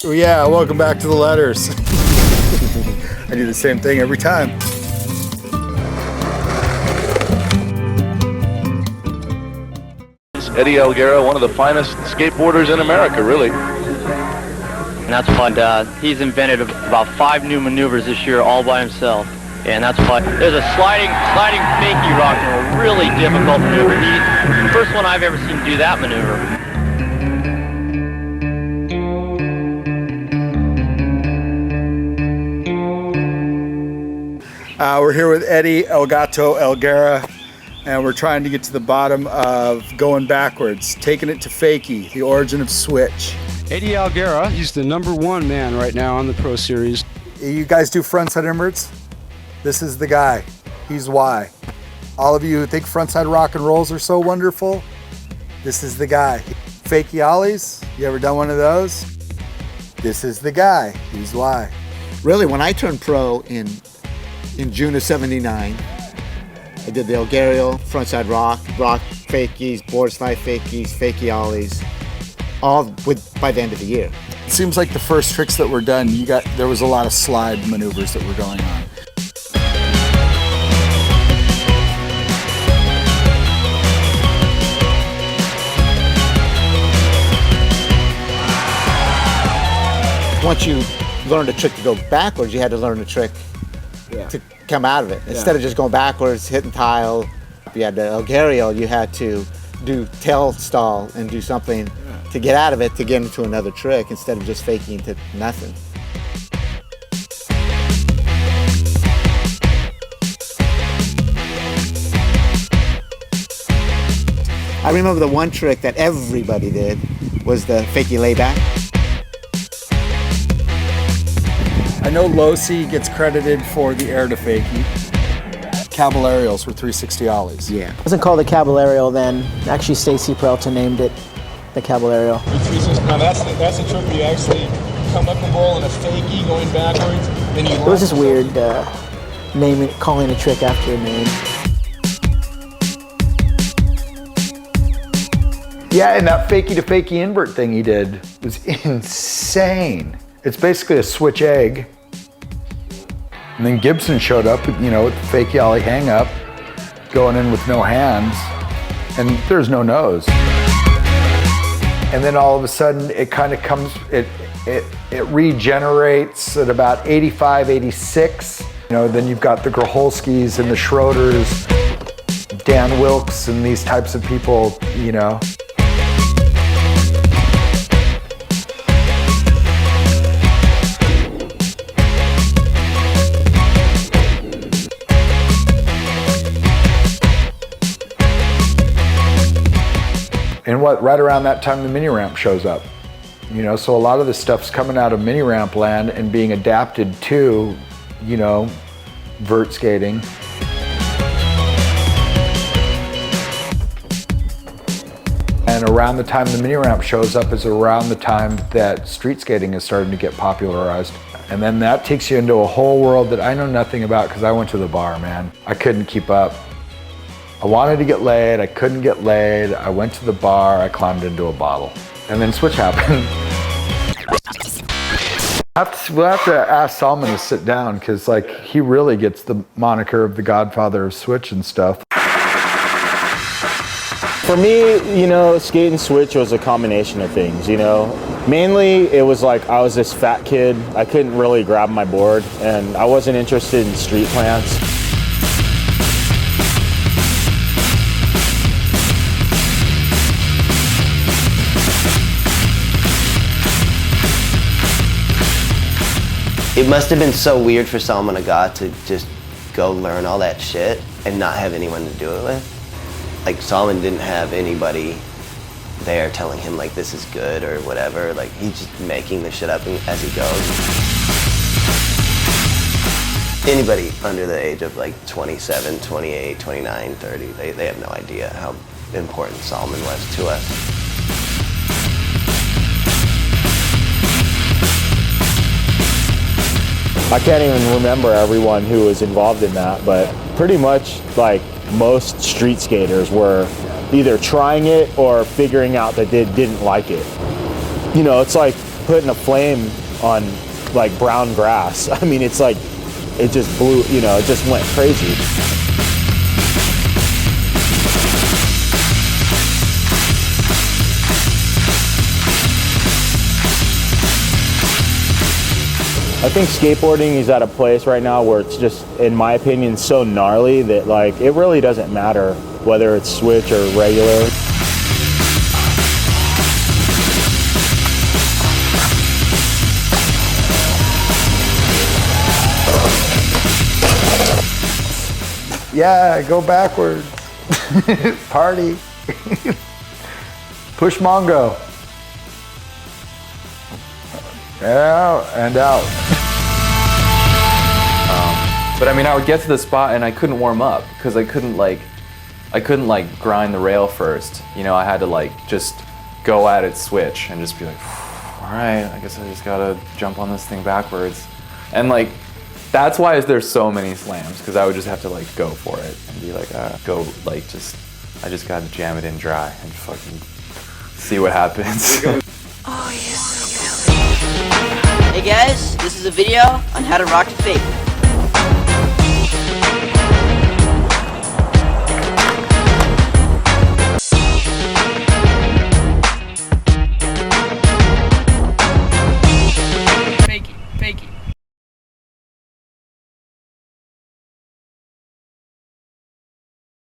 Yeah, welcome back to the letters. I do the same thing every time. Eddie Elguera, one of the finest skateboarders in America, really. And that's fun. He's invented about 5 new maneuvers this year all by himself. And that's fun. There's a sliding fakie rock, a really difficult maneuver. He's the first one I've ever seen do that maneuver. We're here with Eddie Elguera, and we're trying to get to the bottom of going backwards, taking it to Fakie, the origin of switch. Eddie Elguera, he's the #1 man right now on the Pro Series. You guys do frontside inverts? This is the guy. He's why. All of you who think frontside rock and rolls are so wonderful, this is the guy. Fakie ollies, you ever done one of those? This is the guy. He's why. Really, when I turned pro in June of '79, I did the Elguera frontside rock fakies, board slide fakies, fakie ollies, all by the end of the year. It seems like the first tricks that were done, there was a lot of slide maneuvers that were going on. Once you learned a trick to go backwards, you had to learn a trick to come out of it. Instead of just going backwards, hitting tile, you had the Elguera, you had to do tail stall and do something to get out of it to get into another trick instead of just faking to nothing. I remember the one trick that everybody did was the fakie layback. I know Losi gets credited for the air to fakie. Caballerials were 360 ollies. Yeah. It wasn't called the Caballero then. Actually, Stacy Peralta named it the Caballero. Now that's a trick where you actually come up and roll in a fakie going backwards, then you. It was just weird calling a trick after a name. Yeah, and that fakie to fakie invert thing he did was insane. It's basically a switch egg. And then Gibson showed up, with the fakie ollie hang up, going in with no hands, and there's no nose. And then all of a sudden it kind of comes, it regenerates at about 85, 86. Then you've got the Grholskis and the Schroeders, Dan Wilkes and these types of people, And right around that time the mini ramp shows up. So a lot of this stuff's coming out of mini ramp land and being adapted to, vert skating. And around the time the mini ramp shows up is around the time that street skating is starting to get popularized. And then that takes you into a whole world that I know nothing about because I went to the bar, man. I couldn't keep up. I wanted to get laid, I couldn't get laid. I went to the bar, I climbed into a bottle. And then switch happened. We'll have to ask Salman to sit down because he really gets the moniker of the godfather of switch and stuff. For me, skate and switch was a combination of things, Mainly, it was I was this fat kid. I couldn't really grab my board, and I wasn't interested in street plants. It must have been so weird for Salman Agah to just go learn all that shit and not have anyone to do it with. Salman didn't have anybody there telling him this is good or whatever. He's just making the shit up as he goes. Anybody under the age of 27, 28, 29, 30, they have no idea how important Salman was to us. I can't even remember everyone who was involved in that, but pretty much most street skaters were either trying it or figuring out that they didn't like it. It's putting a flame on like brown grass. I mean, it's like, it just blew, you know, it just went crazy. I think skateboarding is at a place right now where it's just, in my opinion, so gnarly that like, it really doesn't matter whether it's switch or regular. Yeah, go backwards. Party. Push Mongo. Out and out. But I mean, I would get to the spot and I couldn't warm up because I couldn't like grind the rail first. You know, I had to like just go at it, switch, and just be like, all right, I guess I just gotta jump on this thing backwards. And like, that's why there's so many slams, because I would just have to like go for it and be like, go like I just gotta jam it in dry and fucking see what happens. Hey guys, this is a video on how to rock a fake.